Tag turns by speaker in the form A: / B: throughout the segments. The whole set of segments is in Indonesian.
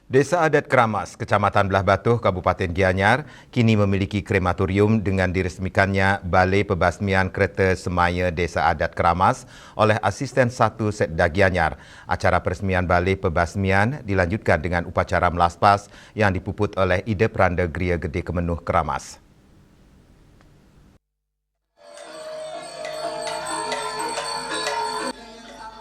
A: Desa Adat Kramas, Kecamatan Belah Batuh, Kabupaten Gianyar, kini memiliki krematorium dengan diresmikannya Balai Pebasmian Kereta Semaya Desa Adat Kramas oleh Asisten 1 Setda Gianyar. Acara peresmian Balai Pebasmian dilanjutkan dengan upacara melaspas yang dipuput oleh Ida Peranda Geria Gede Kemenuh Kramas.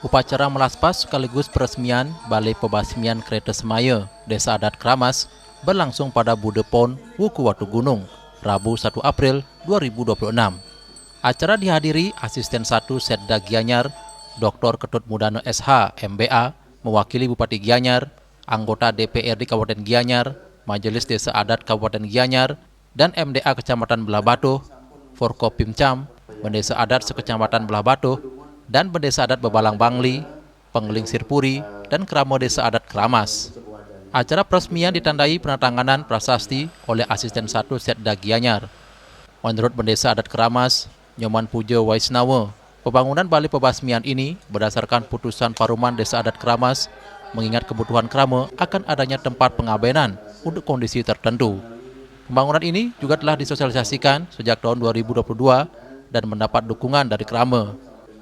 B: Upacara melaspas sekaligus peresmian Balai Pebasmian Kereta Semaya Desa Adat Kramas berlangsung pada Budepon, Wuku Watu Gunung, Rabu 1 April 2026. Acara dihadiri Asisten 1 Setda Gianyar, Dr. Ketut Mudana SH, MBA, mewakili Bupati Gianyar, anggota DPRD Kabupaten Gianyar, Majelis Desa Adat Kabupaten Gianyar, dan MDA Kecamatan Belah Batuh, Forkopimcam, Bendesa Adat Sekecamatan Belah Batuh, dan Bendesa Adat Bebalang Bangli, Penggeling Sirpuri, dan Kramo Desa Adat Kramas. Acara peresmian ditandai penandatanganan prasasti oleh Asisten 1 Setda Gianyar. Menurut Bendesa Adat Kramas, Nyoman Pujo Waisnawa, pembangunan Balai Pebasmian ini berdasarkan putusan Paruman Desa Adat Kramas mengingat kebutuhan Krama akan adanya tempat pengabenan untuk kondisi tertentu. Pembangunan ini juga telah disosialisasikan sejak tahun 2022 dan mendapat dukungan dari Krama.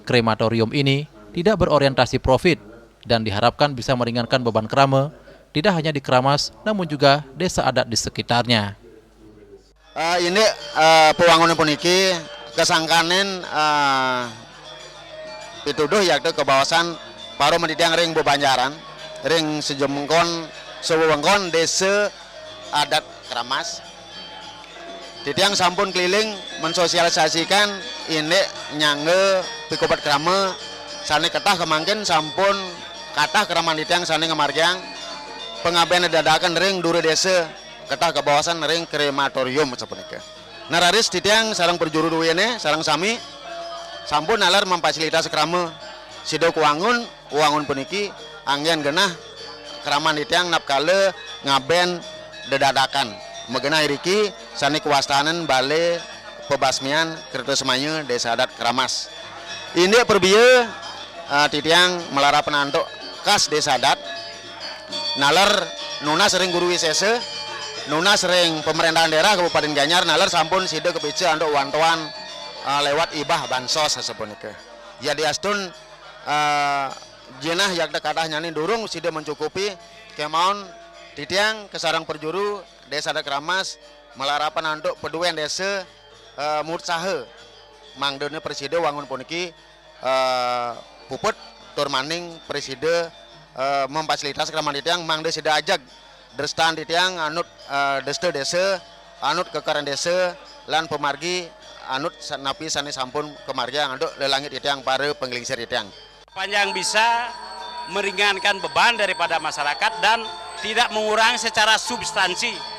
B: Krematorium ini tidak berorientasi profit dan diharapkan bisa meringankan beban Krama tidak hanya di Kramas namun juga desa adat di sekitarnya.
C: Ini pembangunan puniki kesangkanen pituduh yaktu kebawasan paru mendidiang ring Bebanjaran ring sejemengkon sewewengkon desa adat Kramas. Titiang sampun keliling mensosialisasikan ini nyangge pikobat krama sane ketah kemangkin sampun katah keraman titiang sane ngemargiang pengabean dadakan ring dure desa ketah kebawasan ring krematorium sepunika. Nararis titiang sarang perjuru duwene sarang sami sampun nalar memfasilitasi krama sido kuangun puniki anggen genah keraman titiang napkale ngaben dedadakan mengenai riki sani kewastanan Balai Pebasmian Kereta Semaya Desa Adat Kramas. Ini perbiye titiang melara penantuk kas Desa Adat. Nalar nuna sering guru wisese, nuna sering pemerintahan daerah Kabupaten Gianyar nalar sampun sida kepice anduk wantuan lewat ibah bansos sapunika. Ya diastun jenah yakda kadah nyani durung sida mencukupi kemaun titiang kesarang perjuru Desa Adat Kramas melarapan anduk peduen desa mursahe mangdene preside wangun puniki puput tur maning preside memfasilitasi kraman titiang mangde sida ajak drestan titiang anut desta desa anut kekaran desa lan pemargi anut napi sane sampun kemargiang anduk lelangit titiang pare penggelingsir titiang.
D: Panjang bisa meringankan beban daripada masyarakat dan tidak mengurangi secara substansi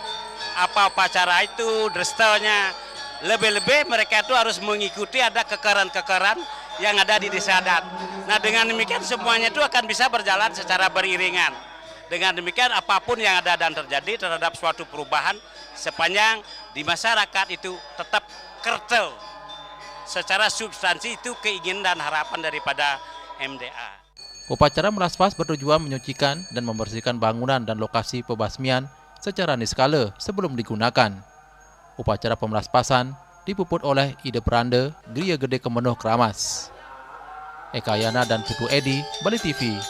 D: apa cara itu drestanya. Lebih-lebih mereka itu harus mengikuti ada kekeraran-kekeraran yang ada di desa adat. Nah dengan demikian semuanya itu akan bisa berjalan secara beriringan. Dengan demikian apapun yang ada dan terjadi terhadap suatu perubahan sepanjang di masyarakat itu tetap kertel. Secara substansi itu keinginan dan harapan daripada MDA.
B: Upacara melaspas bertujuan menyucikan dan membersihkan bangunan dan lokasi pebasmian secara niskala sebelum digunakan. Upacara pemelaspasan dipuput oleh Ida Peranda Geria Gede Kemenuh Kramas. Eka Yana dan Putu Edi, Bali TV.